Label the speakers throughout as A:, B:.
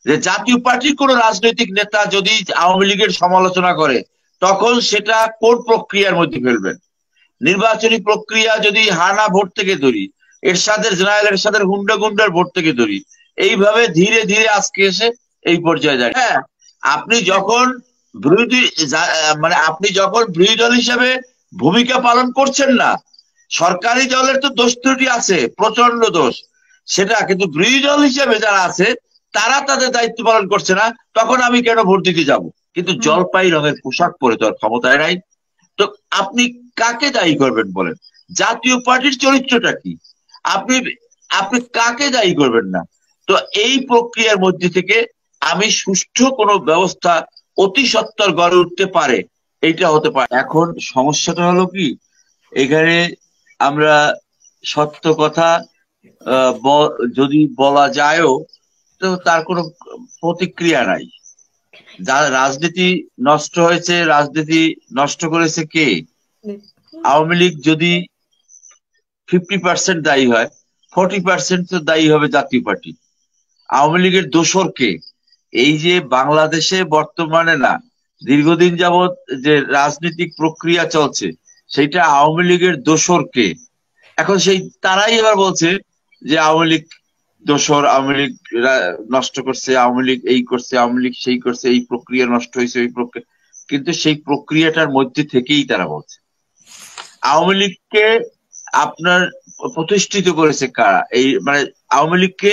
A: যে জাতীয় পার্টির কোন রাজনৈতিক নেতা যদি আওয়ামী লীগের সমালোচনা করে তখন সেটা কোন প্রক্রিয়ার মধ্যে ফেলবেন? নির্বাচনী প্রক্রিয়া যদি হানা ভোট থেকে ধরি, এরশাদের জেনারেল এরশাদের হুন্ডা গুন্ডার ভোট থেকে ধরি, এইভাবে ধীরে ধীরে আজকে এসে এই পর্যায়ে দাঁড়িয়ে। হ্যাঁ, আপনি যখন বিরোধী মানে আপনি যখন বিরোধী দল হিসেবে ভূমিকা পালন করছেন না, সরকারি দলের তো দোষ ত্রুটি আছে, প্রচন্ড দোষ, সেটা কিন্তু বিরোধী দল হিসেবে যারা আছে তারা তাদের দায়িত্ব পালন করছে না, তখন আমি কেন ভোট দিতে যাব? কিন্তু জলপাই রঙের পোশাক পরে তো আর ক্ষমতায় নাই। তো আপনি কাকে দায়ী করবেন বলেন? জাতীয় পার্টির চরিত্রটা কি? আপনি আপনি কাকে দায়ী করবেন না? তো এই প্রক্রিয়ার মধ্যে থেকে আমি সুষ্ঠু কোনো ব্যবস্থা অতি সত্বর গড়ে উঠতে পারে, এইটা হতে পারে। এখন সমস্যাটা হলো কি, এখানে আমরা সত্য কথা যদি বলা যায়ও তো তার কোনো প্রতিক্রিয়া নাই। রাজনীতি নষ্ট হয়েছে, রাজনীতি নষ্ট করেছে কে? আওয়ামী লীগ যদি 50% দায়ী হয়, 40% তো দায়ী হবে জাতীয় পার্টি। আওয়ামী লীগের দোসর কে? এই যে বাংলাদেশে বর্তমানে না, দীর্ঘদিন যাবৎ যে রাজনৈতিক প্রক্রিয়া চলছে সেটা আওয়ামী লীগের দোসর কে? এখন সেই তারাই এবার বলছে যে আওয়ামী লীগ দোসর, আওয়ামী লীগ নষ্ট করছে, আওয়ামী লীগ এই করছে, আওয়ামী লীগ সেই করছে, এই প্রক্রিয়া নষ্ট হয়েছে, ওই প্রক্রিয়া। কিন্তু সেই প্রক্রিয়াটার মধ্যে থেকেই তারা বলছে আওয়ামী লীগকে আপনার প্রতিষ্ঠিত করেছে কারা? এই মানে আওয়ামী লীগকে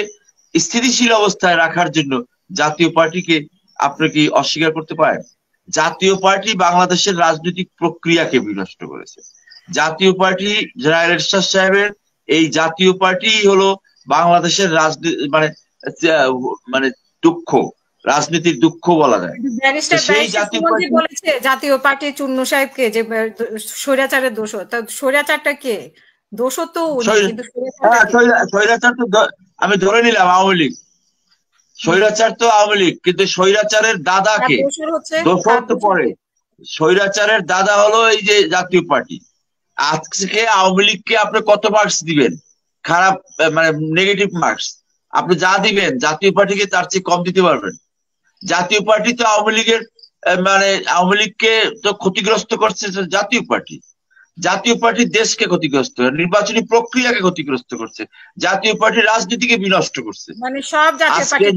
A: স্থিতিশীল অবস্থায় রাখার জন্য জাতীয় পার্টিকে আপনি কি অস্বীকার করতে পারেন? জাতীয় পার্টি বাংলাদেশের রাজনৈতিক প্রক্রিয়াকে বিনষ্ট করেছে। জাতীয় পার্টি জেনারেল এরশাদ সাহেবের এই জাতীয় পার্টি হলো বাংলাদেশের রাজনীতি মানে মানে দুঃখ, রাজনীতির দুঃখ বলা যায়।
B: সেই জাতীয় পার্টি বলেছে জাতীয় পার্টি চুন্নু সাহেবকে যে স্বৈরাচারের দোষ, তা স্বৈরাচারটা কে? দোষ তো
A: স্বৈরাচার তো আমি ধরে নিলাম আওয়ামী লীগ, স্বৈরাচার তো আওয়ামী লীগ, কিন্তু স্বৈরাচারের দাদা কে? দোষর তো পরে, স্বৈরাচারের দাদা হলো এই যে জাতীয় পার্টি। আজকে আওয়ামী লীগকে আপনি কত মার্কস দিবেন? খারাপ মানে নেগেটিভ মার্কস আপনি যা দিবেন জাতীয় পার্টিকে তার চেয়ে কম দিতে পারবেন? জাতীয় পার্টি তো আওয়ামী লীগের মানে আওয়ামী লীগকে তো ক্ষতিগ্রস্ত করছে জাতীয় পার্টি। জাতীয় পার্টি দেশকে ক্ষতিগ্রস্ত, নির্বাচনী প্রক্রিয়াকে ক্ষতিগ্রস্ত করছে, জাতীয় পার্টি রাজনীতিকে বিনষ্ট করছে।
B: মানে সব জাতীয় পার্টি,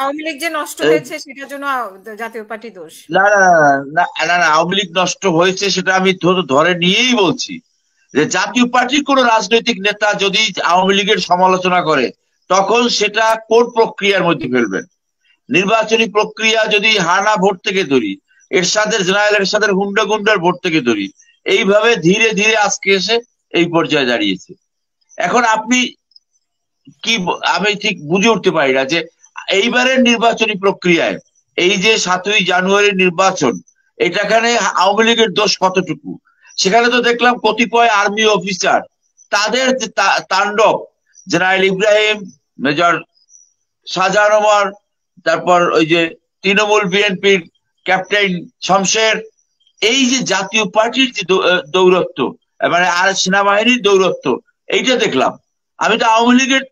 B: আওয়ামী লীগ যে নষ্ট হয়েছে সেটার জন্য জাতীয় পার্টি দোষ?
A: না না না না, আওয়ামী লীগ নষ্ট হয়েছে সেটা আমি ধরে নিয়েই বলছি যে জাতীয় পার্টির কোন রাজনৈতিক নেতা যদি আওয়ামী লীগের সমালোচনা করে তখন সেটা কোন প্রক্রিয়ার মধ্যে ফেলবেন? নির্বাচনী প্রক্রিয়া যদি হানা ভোট থেকে ধরি, এরশাদের জেনারেল এরশাদের হুন্ডা গুন্ডার ভোট থেকে ধরি, এইভাবে ধীরে ধীরে আজকে এসে এই পর্যায়ে দাঁড়িয়েছে। এখন আপনি কি, আমি ঠিক বুঝে উঠতে পারি না যে এইবারের নির্বাচনী প্রক্রিয়ায় এই যে 7ই জানুয়ারি নির্বাচন, এটাখানে আওয়ামী লীগের দোষ কতটুকু? সেখানে তো দেখলাম কতিপয় আর্মি অফিসার তাদের তাণ্ডব, জেনারেল ইব্রাহিম, মেজর শাহজাহান ওমর, তারপর ওই যে তৃণমূল বিএনপির ক্যাপ্টেন শমশের, এই যে জাতীয় পার্টির যে দৌরত্ব মানে আর সেনাবাহিনীর দৌরত্ব, এইটা দেখলাম। আমি তো আওয়ামী লীগের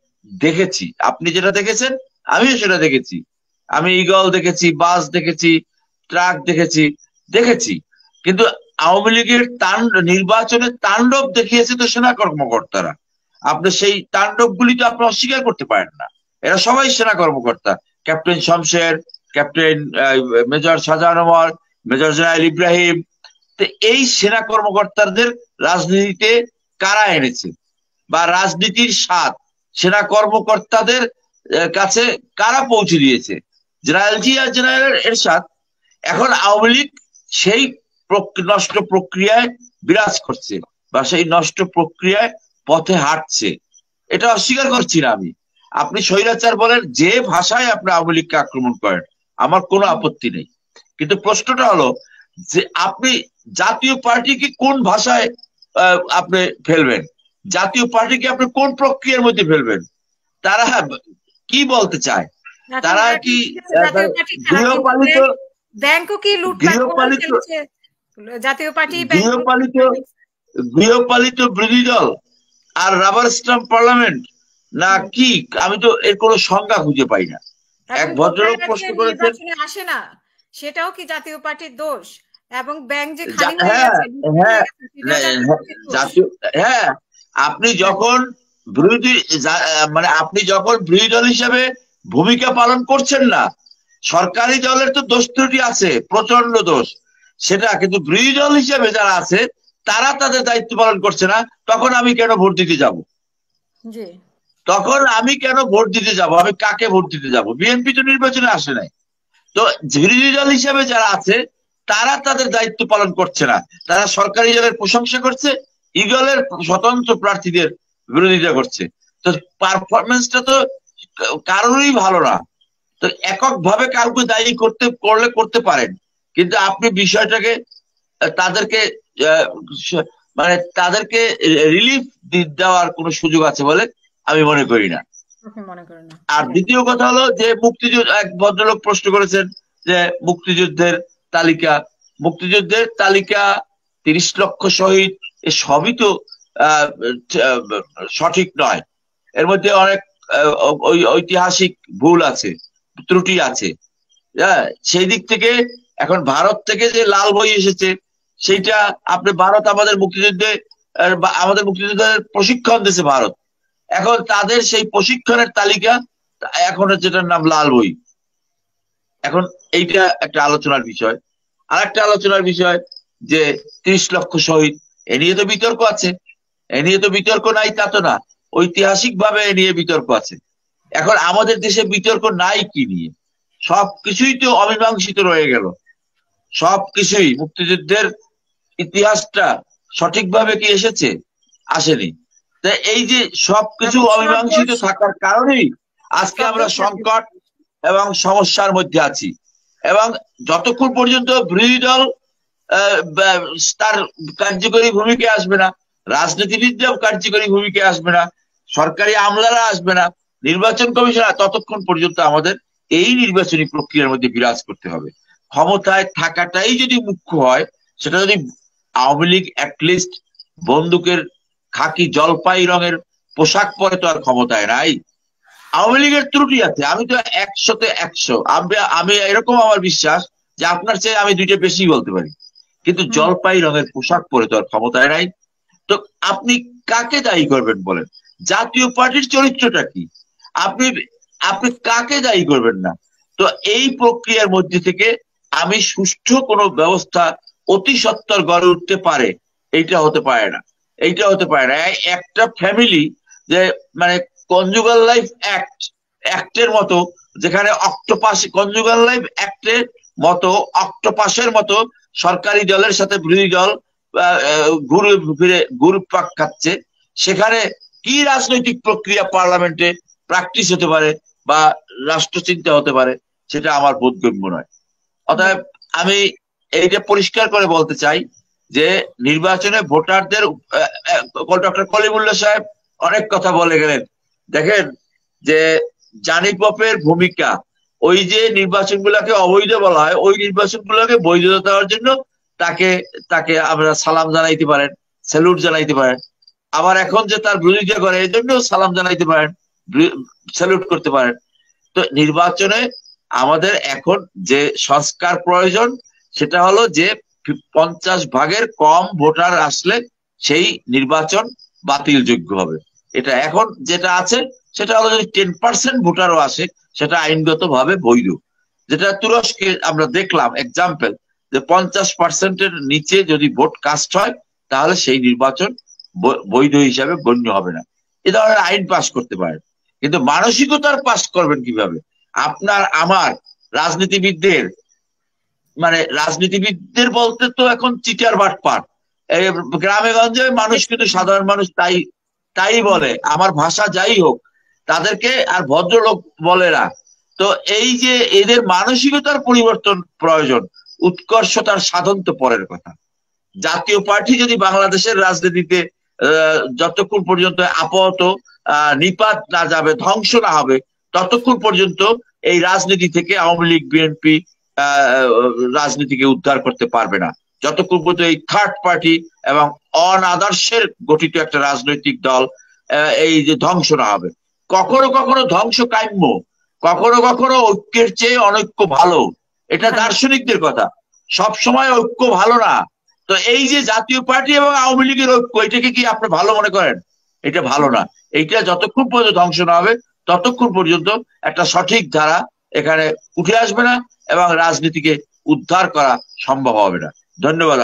A: দেখেছি, আপনি যেটা দেখেছেন আমিও সেটা দেখেছি। আমি ঈগল দেখেছি, বাস দেখেছি, ট্রাক দেখেছি, কিন্তু আওয়ামী লীগের নির্বাচনে তাণ্ডব দেখিয়েছে তো সেনা কর্মকর্তারা। আপনি সেই তাণ্ডব গুলি তো আপনি অস্বীকার করতে পারেন না। এরা সবাই সেনা কর্মকর্তা, captain Shamsher, captain major Shahjahan Omar, major general Ibrahim. তো এই সেনা কর্মকর্তাদের রাজনীতিতে কারা এনেছে, বা রাজনীতির স্বাদ সেনা কর্মকর্তাদের কাছে কারা পৌঁছে দিয়েছে? জেনারেল জি আর জেনারেল এরশাদ। এখন আওয়ামী লীগ সেই নষ্ট প্রক্রিয়ায় বিরাজ করছে বা সেই নষ্ট প্রক্রিয়ায় পথে হাঁটছে, এটা অস্বীকার করছি না আমি। আপনি স্বৈরাচার বলেন, যে ভাষায় আপনি আওয়ামী লীগকে আক্রমণ করেন, আমার কোনো আপত্তি নেই। কিন্তু প্রশ্নটা হলো যে আপনি জাতীয় পার্টিকে কোন ভাষায় আপনি ফেলবেন? জাতীয় পার্টিকে আপনি কোন প্রক্রিয়ার মধ্যে ফেলবেন? তারা কি বলতে চায়? তারা কি গৃহপালিত গৃহপালিত বিরোধী দল আর রাবার স্ট্যাম্প পার্লামেন্ট না কি? আমি তো এর কোনো সংজ্ঞা খুঁজে পাই না। এক ভদ্রলোক প্রশ্ন করেছেন
B: আসে না, সেটাও কি জাতীয় পার্টির দোষ? এবং ব্যাংক যে খালি হয়ে
A: গেছে, হ্যাঁ আপনি যখন বিরোধী মানে আপনি যখন বিরোধী দল হিসেবে ভূমিকা পালন করছেন না, সরকারি দলের তো দোষ ত্রুটি আছে, প্রচন্ড দোষ, সেটা কিন্তু বিরোধী দল হিসেবে যারা আছে তারা তাদের দায়িত্ব পালন করছে না, তখন আমি কেন ভোট দিতে যাব? তখন আমি কেন ভোট দিতে যাব? আমি কাকে ভোট দিতে যাব? বিএনপি তো নির্বাচনে আসে নাই। তো বিরোধী দল হিসেবে যারা আছে তারা তাদের দায়িত্ব পালন করছে না, তারা সরকারি দলের প্রশংসা করছে, ইগলের স্বতন্ত্র প্রার্থীদের বিরোধিতা করছে। তো পারফরমেন্সটা তো কারোরই ভালো না। তো এককভাবে কাউকে দায়ী করতে পারেন, কিন্তু আপনি বিষয়টাকে তাদেরকে মানে তাদেরকে রিলিফ দেওয়ার কোন সুযোগ আছে বলে আমি মনে করি না। আর দ্বিতীয় কথা হলো যে মুক্তিযুদ্ধ, এক ভদ্রলোক প্রশ্ন করেছেন যে মুক্তিযুদ্ধের তালিকা 30 লক্ষ শহীদ, সবই তো সঠিক নয়, এর মধ্যে অনেক ঐতিহাসিক ভুল আছে, ত্রুটি আছে। সেই দিক থেকে এখন ভারত থেকে যে লাল বই এসেছে সেইটা আপনি, ভারত আমাদের মুক্তিযুদ্ধের প্রশিক্ষণ দিয়েছে ভারত, এখন তাদের সেই প্রশিক্ষণের তালিকা এখন যেটার নাম লাল বই। এখন এইটা একটা আলোচনার বিষয়। আর একটা আলোচনার বিষয় যে 30 লক্ষ শহীদ, এ নিয়ে তো বিতর্ক আছে, এ নিয়ে তো বিতর্ক নাই তা তো না, ঐতিহাসিক ভাবে এ নিয়ে বিতর্ক আছে। এখন আমাদের দেশে বিতর্ক নাই কি নিয়ে? সবকিছুই তো অমীমাংসিত রয়ে গেল, সবকিছুই। মুক্তিযুদ্ধের ইতিহাসটা সঠিকভাবে কি এসেছে? আসেনি। এই যে সবকিছু অমীমাংসিত থাকার কারণেই আজকে আমরা সংকট এবং সমস্যার মধ্যে আছি। এবং যতক্ষণ পর্যন্ত বিরোধী দল তার কার্যকরী ভূমিকায় আসবে না, রাজনীতিবিদরাও কার্যকরী ভূমিকায় আসবে না, সরকারি আমলারা আসবে না, নির্বাচন কমিশন, ততক্ষণ পর্যন্ত আমাদের এই নির্বাচনী প্রক্রিয়ার মধ্যে বিরাজ করতে হবে। ক্ষমতায় থাকাটাই যদি মুখ্য হয়, সেটা যদি আওয়ামী লীগ অ্যাটলিস্ট বন্দুকের খাকি জলপাই রঙের পোশাক পরে তো আর ক্ষমতায় নাই। আওয়ামী লীগের ত্রুটি আছে, আমি তো 100-তে 100, আমি এরকম আমার বিশ্বাস যে আপনার চেয়ে আমি 2টা বেশি বলতে পারি, কিন্তু জলপাই রঙের পোশাক পরে তো আর ক্ষমতায় নাই। তো আপনি কাকে দায়ী করবেন বলেন? জাতীয় পার্টির চরিত্রটা কি? আপনি কাকে দায়ী করবেন না? তো এই প্রক্রিয়ার মধ্যে থেকে আমি সুষ্ঠু কোনো ব্যবস্থা অতি সত্বর গড়ে উঠতে পারে, এইটা হতে পারে না। একটা ফ্যামিলি যে মানে কনজুগাল লাইফ অ্যাক্টের মতো, যেখানে কনজুগাল লাইফ অ্যাক্টের মতো অক্টোপাসের মতো সরকারি দলের সাথে বিরোধী দল ঘুরপাক খাচ্ছে, সেখানে কি রাজনৈতিক প্রক্রিয়া পার্লামেন্টে প্র্যাকটিস হতে পারে বা রাষ্ট্রচিন্তা হতে পারে, সেটা আমার বোধগম্য নয়। অতএব আমি এইটা পরিষ্কার করে বলতে চাই যে নির্বাচনে ভোটারদের, ডক্টর কলিমুল্লাহ সাহেব অনেক কথা বলে গেলেন। দেখেন যে জানি পপের ভূমিকা, ওই যে নির্বাচনগুলোকে অবৈধ বলা হয়, ওই নির্বাচনগুলোকে বৈধতা দেওয়ার জন্য তাকে আমরা সালাম জানাইতে পারেন, স্যালুট জানাইতে পারেন। আবার এখন যে তার বিরোধিতা করে এই জন্য সালাম জানাইতে পারেন, স্যালুট করতে পারেন। তো নির্বাচনে আমাদের এখন যে সংস্কার প্রয়োজন সেটা হলো যে 50 ভাগের কম ভোটার আসলে সেই নির্বাচন বাতিলযোগ্য হবে। এটা এখন যেটা আছে সেটা হলো যদি 10% ভোটারও আসে সেটা আইনগতভাবে বৈধ। যেটা তুরস্কে আমরা দেখলাম এক্সাম্পল, যে 50%-এর নিচে যদি ভোট কাস্ট হয় তাহলে সেই নির্বাচন বৈধ হিসাবে গণ্য হবে না। এ ধরনের আইন পাস করতে পারেন, কিন্তু মানসিকতার পাস করবেন কিভাবে? আপনার আমার রাজনীতিবিদদের বলতে তো এখন চিটার বাটপার, গ্রামে গঞ্জে মানুষ কিন্তু সাধারণ মানুষ তাই বলে, আমার ভাষা যাই হোক, তাদেরকে আর ভদ্রলোক বলে না। তো এই যে এদের মানসিকতার পরিবর্তন প্রয়োজন, উৎকর্ষতার সাধন তো পরের কথা। জাতীয় পার্টি যদি বাংলাদেশের রাজনীতিতে যতক্ষণ পর্যন্ত আপাতত নিপাত না যাবে, ধ্বংস না হবে, ততক্ষণ পর্যন্ত এই রাজনীতি থেকে আওয়ামী লীগ বিএনপি রাজনীতিকে উদ্ধার করতে পারবে না, যতক্ষণ পর্যন্ত এই থার্ড পার্টি এবং অনাদর্শের গঠিত একটা রাজনৈতিক দল এই যে ধ্বংস না হবে। কখনো কখনো ধ্বংস কাম্য, কখনো কখনো ঐক্যের চেয়ে অনৈক্য ভালো, এটা দার্শনিকদের কথা। সব সময় ঐক্য ভালো না। তো এই যে জাতীয় পার্টি এবং আওয়ামী লীগের ঐক্য, এটাকে কি আপনি ভালো মনে করেন? এটা ভালো না। এইটা যতক্ষণ পর্যন্ত ধ্বংস না হবে ততক্ষণ পর্যন্ত একটা সঠিক ধারা এখানে উঠে আসবে না এবং রাজনীতিকে উদ্ধার করা সম্ভব হবে না। ধন্যবাদ।